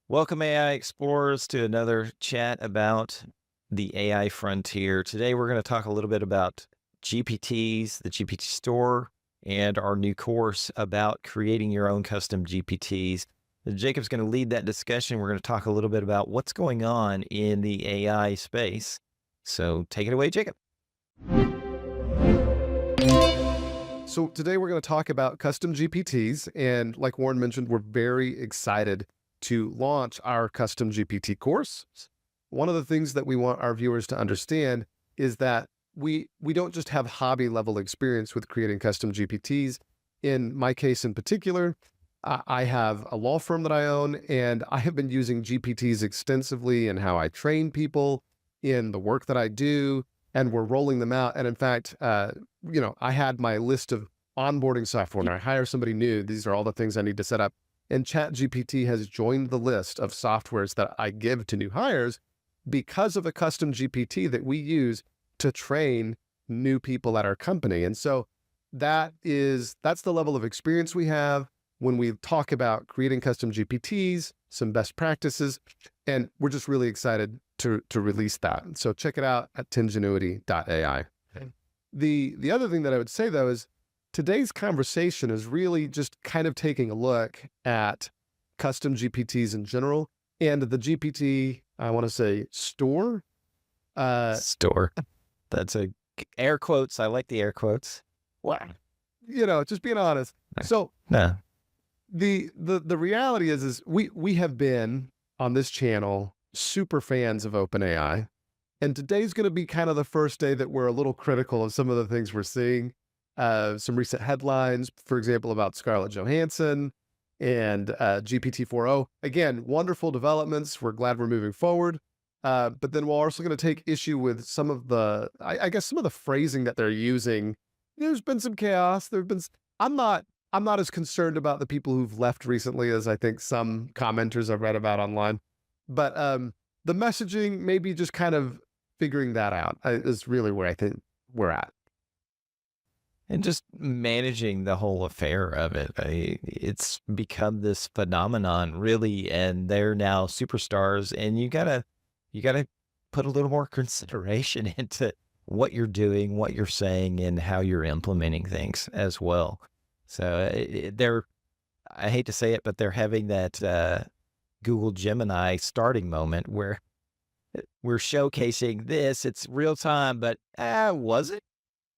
Welcome, AI Explorers, to another chat about the AI frontier. Today, we're going to talk a little bit about GPTs, the GPT Store, and our new course about creating your own custom GPTs. Jacob's going to lead that discussion. We're going to talk a little bit about what's going on in the AI space. So take it away, Jacob. So today we're going to talk about custom GPTs. And like Warren mentioned, we're very excited to launch our custom GPT course. One of the things that we want our viewers to understand is that we don't just have hobby level experience with creating custom GPTs. In my case in particular, I have a law firm that I own, and I have been using GPTs extensively in how I train people, in the work that I do, and we're rolling them out. And in fact, I had my list of onboarding software. When I hire somebody new, these are all the things I need to set up. And ChatGPT has joined the list of softwares that I give to new hires because of a custom GPT that we use to train new people at our company. And so that's the level of experience we have when we talk about creating custom GPTs, some best practices, and we're just really excited to release that. So check it out at Tingenuity AI. Okay. The other thing that I would say though is today's conversation is really just kind of taking a look at custom GPTs in general and the GPT, I want to say, store. Store. That's air quotes. I like the air quotes. Wow. Just being honest. So No. the reality is we have been on this channel super fans of OpenAI. And today's going to be kind of the first day that we're a little critical of some of the things we're seeing. Some recent headlines, for example, about Scarlett Johansson and GPT 4.0. Again, wonderful developments. We're glad we're moving forward. But then we're also going to take issue with some of the, I guess, some of the phrasing that they're using. There's been some chaos. I'm not as concerned about the people who've left recently as I think some commenters I've read about online. But the messaging, maybe just kind of figuring that out is really where I think we're at. And just managing the whole affair of it. It's become this phenomenon, really, and they're now superstars. And you gotta put a little more consideration into what you're doing, what you're saying, and how you're implementing things as well. So I hate to say it, but they're having that Google Gemini starting moment where we're showcasing this. It's real time, but was it?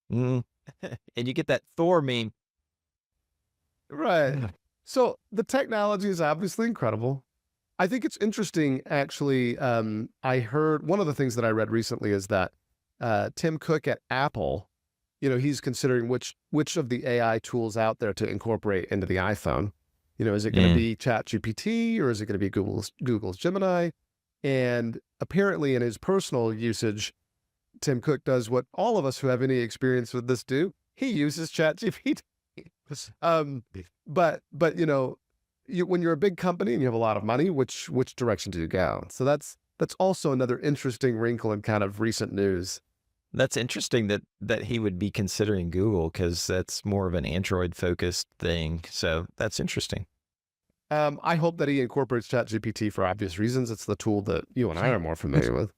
Mm. And you get that Thor meme. Right. So the technology is obviously incredible. I think it's interesting, actually. I heard one of the things that I read recently is that Tim Cook at Apple, he's considering which of the AI tools out there to incorporate into the iPhone. Is it going to be ChatGPT or is it going to be Google's Gemini? And apparently in his personal usage, Tim Cook does what all of us who have any experience with this do. He uses ChatGPT. But when you're a big company and you have a lot of money, which direction do you go? So that's also another interesting wrinkle in kind of recent news. That's interesting that he would be considering Google because that's more of an Android focused thing. So that's interesting. I hope that he incorporates ChatGPT for obvious reasons. It's the tool that you and I are more familiar with.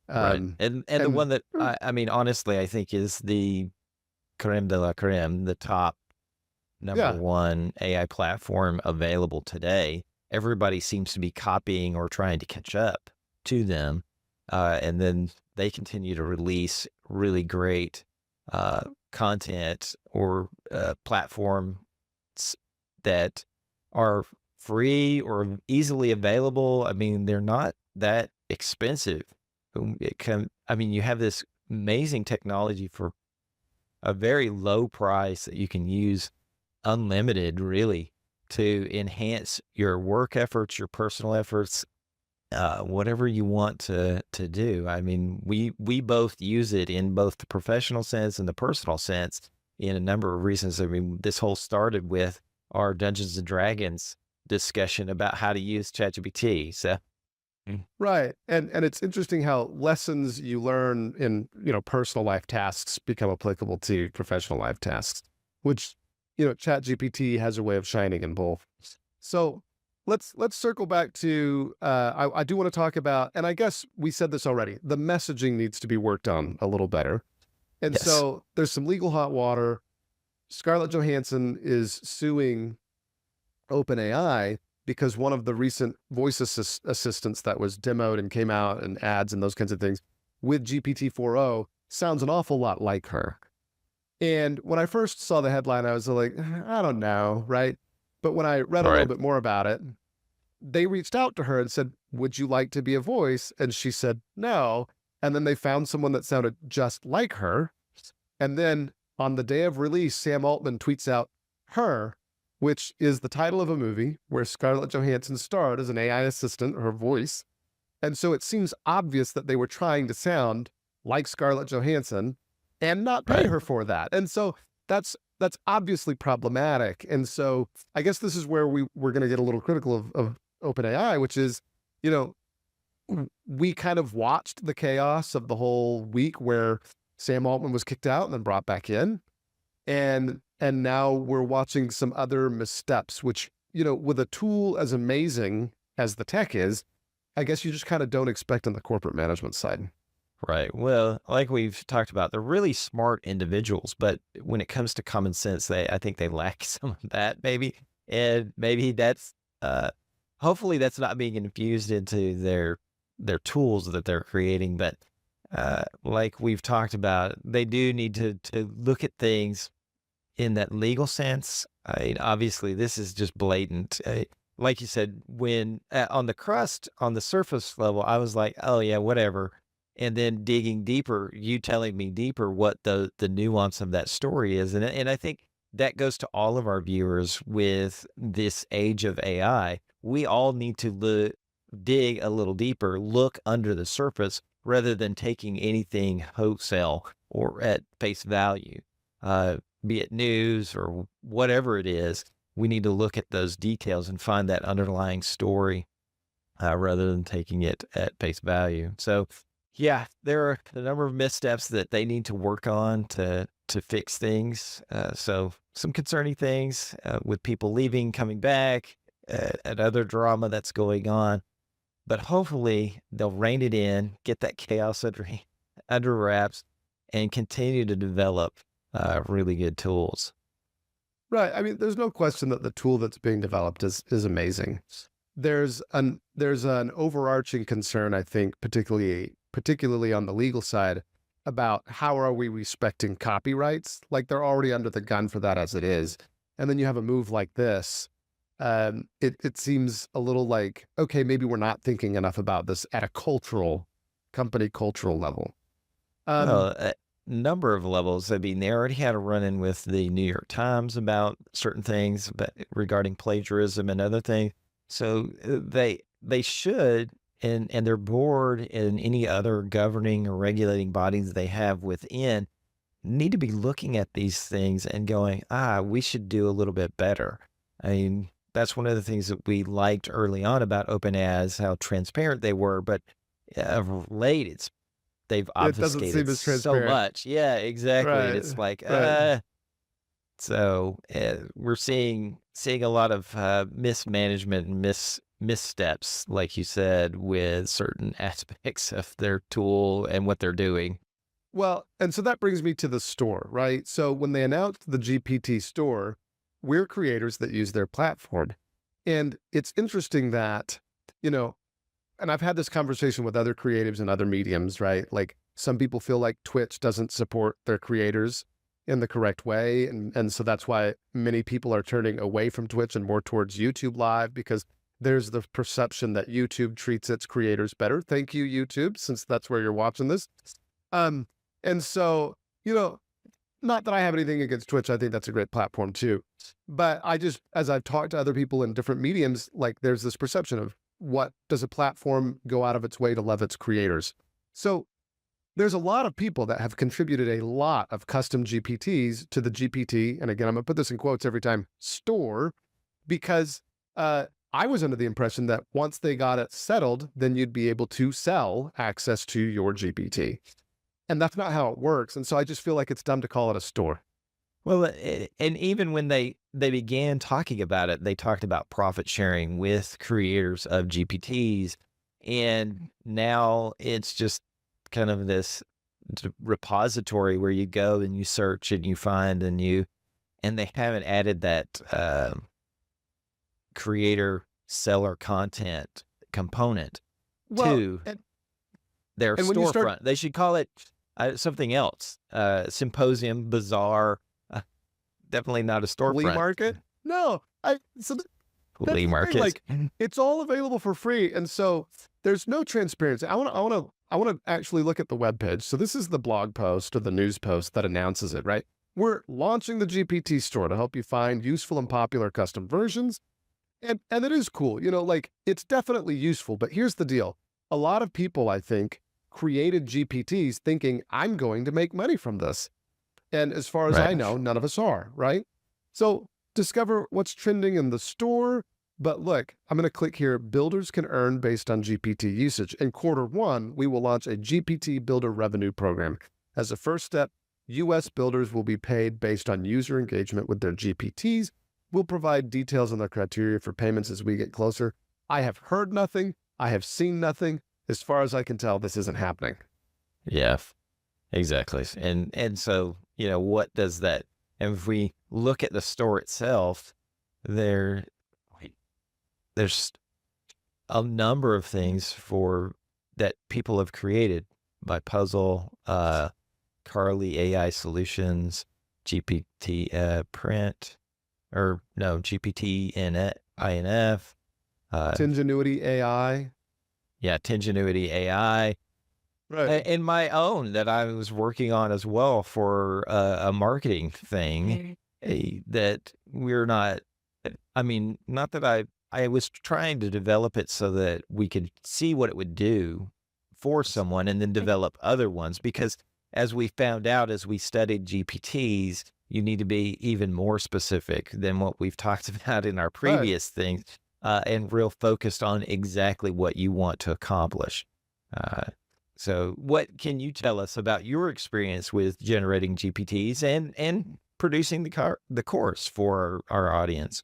Right. And the one that I mean, honestly, I think is the creme de la creme, the top number one AI platform available today. Everybody seems to be copying or trying to catch up to them. And then they continue to release really great content or platforms that are free or easily available. I mean, they're not that expensive. You have this amazing technology for a very low price that you can use unlimited, really, to enhance your work efforts, your personal efforts, whatever you want to do. I mean, we both use it in both the professional sense and the personal sense in a number of reasons. I mean, this whole started with our Dungeons and Dragons discussion about how to use ChatGPT. So. Right. And it's interesting how lessons you learn in, personal life tasks become applicable to professional life tasks, which, ChatGPT has a way of shining in both. So let's circle back to I do want to talk about, and I guess we said this already, the messaging needs to be worked on a little better. And Yes. so there's some legal hot water. Scarlett Johansson is suing OpenAI because one of the recent voice assistants that was demoed and came out in ads and those kinds of things with GPT 4.0 sounds an awful lot like her. And when I first saw the headline, I was like, I don't know, right? But when I read a All little right. bit more about it, they reached out to her and said, would you like to be a voice? And she said, no. And then they found someone that sounded just like her. And then on the day of release, Sam Altman tweets out Her, which is the title of a movie where Scarlett Johansson starred as an AI assistant, her voice. And so it seems obvious that they were trying to sound like Scarlett Johansson and not pay Right. her for that. And so that's obviously problematic. And so I guess this is where we're going to get a little critical of OpenAI, which is, you know, we kind of watched the chaos of the whole week where Sam Altman was kicked out and then brought back in. And now we're watching some other missteps, which, you know, with a tool as amazing as the tech is, I guess you just kind of don't expect on the corporate management side. Right. Well, like we've talked about, they're really smart individuals, but when it comes to common sense, I think they lack some of that maybe. And maybe that's, hopefully that's not being infused into their tools that they're creating. But, like we've talked about, they do need to look at things in that legal sense. I mean, obviously this is just blatant. Like you said, when on the crust, on the surface level, I was like, oh yeah, whatever. And then digging deeper, you telling me deeper what the nuance of that story is. And I think that goes to all of our viewers with this age of AI. We all need to dig a little deeper, look under the surface rather than taking anything wholesale or at face value. Be it news or whatever it is, we need to look at those details and find that underlying story rather than taking it at face value. So, yeah, there are a number of missteps that they need to work on to fix things. So, some concerning things with people leaving, coming back, and other drama that's going on. But hopefully, they'll rein it in, get that chaos under wraps, and continue to develop really good tools. Right. I mean, there's no question that the tool that's being developed is amazing. There's an overarching concern, I think, particularly on the legal side, about how are we respecting copyrights? Like they're already under the gun for that as it is. And then you have a move like this. It seems a little like, okay, maybe we're not thinking enough about this at a company cultural level. Um, Well, a number of levels. I mean, they already had a run-in with the New York Times about certain things, but regarding plagiarism and other things. So they should, and their board and any other governing or regulating bodies they have within need to be looking at these things and going, we should do a little bit better. I mean, that's one of the things that we liked early on about OpenAI is how transparent they were, but of late they've it doesn't obfuscated seem as so transparent. much. Yeah, exactly. And Right. it's like, Right. so we're seeing a lot of mismanagement and missteps, like you said, with certain aspects of their tool and what they're doing. Well, and so that brings me to the store, right? So when they announced the GPT Store, we're creators that use their platform. And it's interesting that, you know, and I've had this conversation with other creatives and other mediums, right? Like some people feel like Twitch doesn't support their creators in the correct way. And so that's why many people are turning away from Twitch and more towards YouTube Live because there's the perception that YouTube treats its creators better. Thank you, YouTube, since that's where you're watching this. Um, and so, you know, not that I have anything against Twitch. I think that's a great platform too. But I just, as I've talked to other people in different mediums, like there's this perception of what does a platform go out of its way to love its creators? So there's a lot of people that have contributed a lot of custom GPTs to the GPT. And again, I'm gonna put this in quotes every time, store, because I was under the impression that once they got it settled, then you'd be able to sell access to your GPT. And that's not how it works. And so I just feel like it's dumb to call it a store. Well, and even when they began talking about it, they talked about profit sharing with creators of GPTs, and now it's just kind of this repository where you go and you search and you find and they haven't added that creator seller content component Well, to their and when you start storefront. They should call it something else. Symposium, bazaar, definitely not a flea storefront. market, no, so that's Flea the thing. market. Like, it's all available for free, and so there's no transparency. I want to actually look at the webpage. So this is the blog post or the news post that announces it, right? We're launching the GPT Store to help you find useful and popular custom versions. And it is cool, like it's definitely useful, but here's the deal. A lot of people, I think, created GPTs thinking I'm going to make money from this. And as far as I Right. know, none of us are, right? So discover what's trending in the store. But look, I'm going to click here. Builders can earn based on GPT usage. In Q1, we will launch a GPT Builder Revenue Program. As a first step, U.S. builders will be paid based on user engagement with their GPTs. We'll provide details on the criteria for payments as we get closer. I have heard nothing. I have seen nothing. As far as I can tell, this isn't happening. Yeah, exactly. And so, what does that, and if we look at the store itself, there's a number of things that people have created by Puzzle, Carly AI Solutions, GPT Print, or no, GPT INF, Tingenuity AI. yeah, Tingenuity AI, Right. and my own that I was working on as well for a marketing thing that we're not, I mean, not that I was trying to develop it so that we could see what it would do for someone and then develop other ones, because as we found out as we studied GPTs, you need to be even more specific than what we've talked about in our Right. previous things, and real focused on exactly what you want to accomplish. Uh, so what can you tell us about your experience with generating GPTs and producing the course for our audience?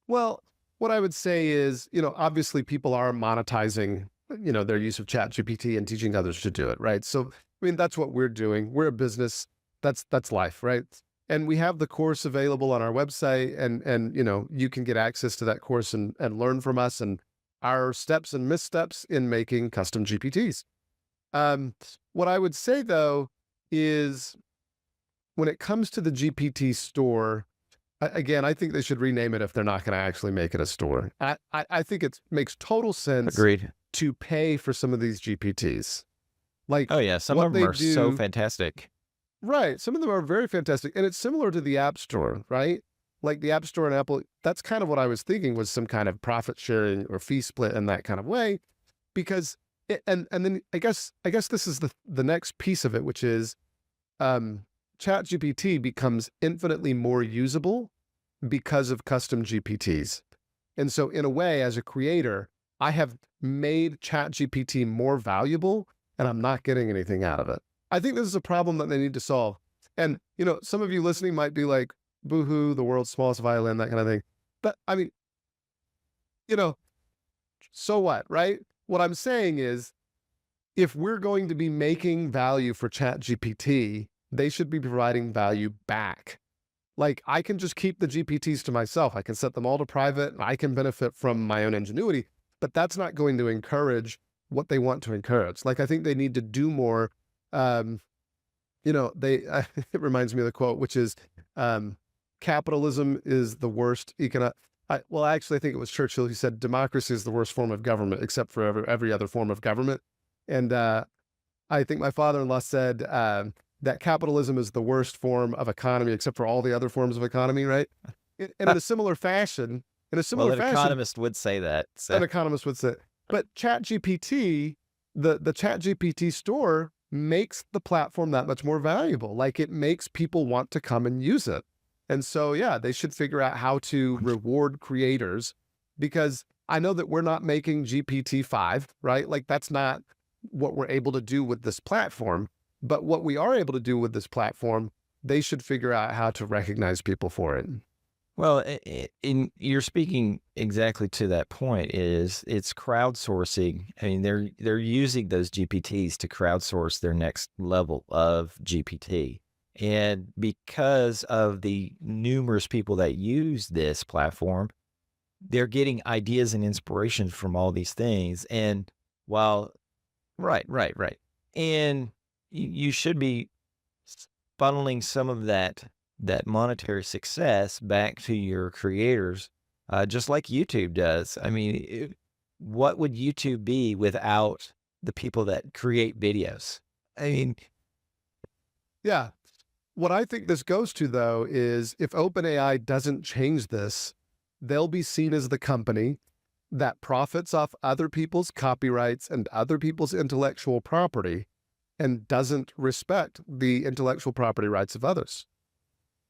Well, what I would say is, obviously people are monetizing, their use of ChatGPT and teaching others to do it, right? So, I mean, that's what we're doing. We're a business. That's life, right? And we have the course available on our website, and you can get access to that course and learn from us and our steps and missteps in making custom GPTs. Um, what I would say though is when it comes to the GPT store, again, I think they should rename it if they're not going to actually make it a store. I think it makes total sense Agreed. to pay for some of these GPTs. Like Oh yeah, some what of them they are so do, fantastic. right? Some of them are very fantastic. And it's similar to the App Store, right? Like the App Store and Apple, that's kind of what I was thinking was some kind of profit sharing or fee split in that kind of way. Because and then I guess this is the next piece of it, which is ChatGPT becomes infinitely more usable because of custom GPTs. And so in a way, as a creator, I have made ChatGPT more valuable and I'm not getting anything out of it. I think this is a problem that they need to solve. And, some of you listening might be like, boohoo, the world's smallest violin, that kind of thing. But I mean, you know, so what, right? What I'm saying is, if we're going to be making value for ChatGPT, they should be providing value back. Like I can just keep the GPTs to myself. I can set them all to private. I can benefit from my own ingenuity, but that's not going to encourage what they want to encourage. Like I think they need to do more. Um, it reminds me of the quote, which is, capitalism is the worst economic. Well, actually, I think it was Churchill who said democracy is the worst form of government, except for every other form of government. And I think my father-in-law said that capitalism is the worst form of economy, except for all the other forms of economy, right? And in a similar fashion, Well, an economist would say that. So. an economist would say, but ChatGPT, the ChatGPT store makes the platform that much more valuable. Like it makes people want to come and use it. And so, yeah, they should figure out how to reward creators, because I know that we're not making GPT-5, right? Like that's not what we're able to do with this platform. But what we are able to do with this platform they should figure out how to recognize people for it. Well, you're speaking exactly to that point. It's crowdsourcing. I mean, they're using those GPTs to crowdsource their next level of GPT, and because of the numerous people that use this platform, they're getting ideas and inspiration from all these things. And while right, and you should be funneling some of that monetary success back to your creators, just like YouTube does. I mean, what would YouTube be without the people that create videos? I mean, Yeah. What I think this goes to, though, is if OpenAI doesn't change this, they'll be seen as the company that profits off other people's copyrights and other people's intellectual property and doesn't respect the intellectual property rights of others,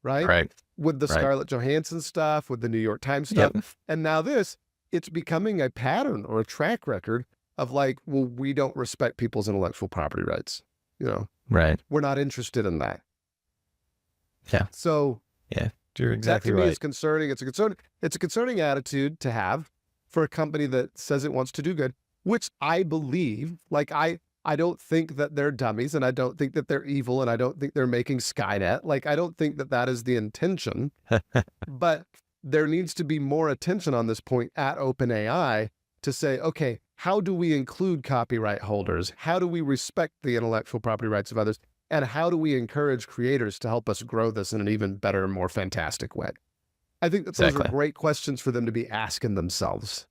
right? right, With the right. Scarlett Johansson stuff, with the New York Times stuff. Yep. And now this, it's becoming a pattern or a track record of like, well, we don't respect people's intellectual property rights. You know, Right. we're not interested in that. Yeah. So Yeah. You're that exactly to me right. is concerning. It's a concerning attitude to have for a company that says it wants to do good, which I believe, like I don't think that they're dummies, and I don't think that they're evil, and I don't think they're making Skynet. Like, I don't think that that is the intention, but there needs to be more attention on this point at OpenAI to say, okay, how do we include copyright holders? How do we respect the intellectual property rights of others? And how do we encourage creators to help us grow this in an even better, more fantastic way? I think that those are Exactly. great questions for them to be asking themselves.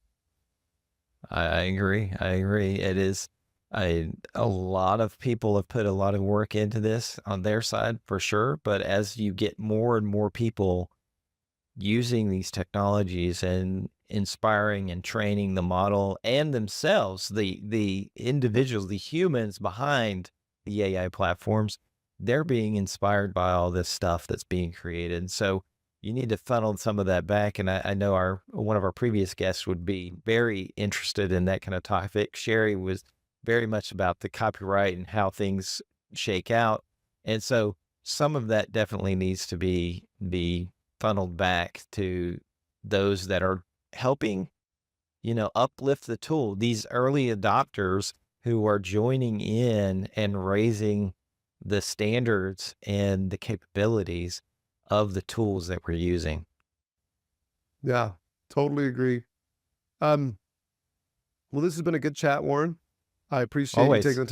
I agree. I agree. It is. A lot of people have put a lot of work into this on their side for sure. But as you get more and more people using these technologies and inspiring and training the model and themselves, the individuals, the humans behind the AI platforms, they're being inspired by all this stuff that's being created. So you need to funnel some of that back. And I know one of our previous guests would be very interested in that kind of topic. Sherry was very much about the copyright and how things shake out. And so some of that definitely needs to be funneled back to those that are helping, uplift the tool. These early adopters who are joining in and raising the standards and the capabilities of the tools that we're using. Yeah, totally agree. Well, this has been a good chat, Warren. I appreciate you taking Always. the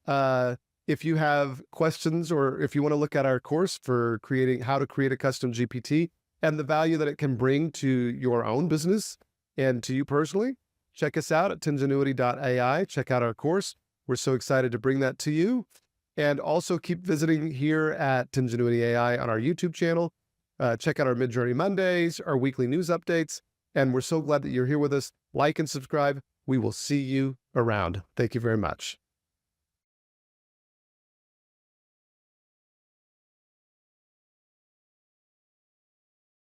time. If you have questions or if you want to look at our course for how to create a custom GPT and the value that it can bring to your own business and to you personally, check us out at Tingenuity.ai. Check out our course. We're so excited to bring that to you. And also keep visiting here at Tingenuity AI on our YouTube channel. Check out our Midjourney Mondays, our weekly news updates. And we're so glad that you're here with us. Like and subscribe. We will see you around. Thank you very much.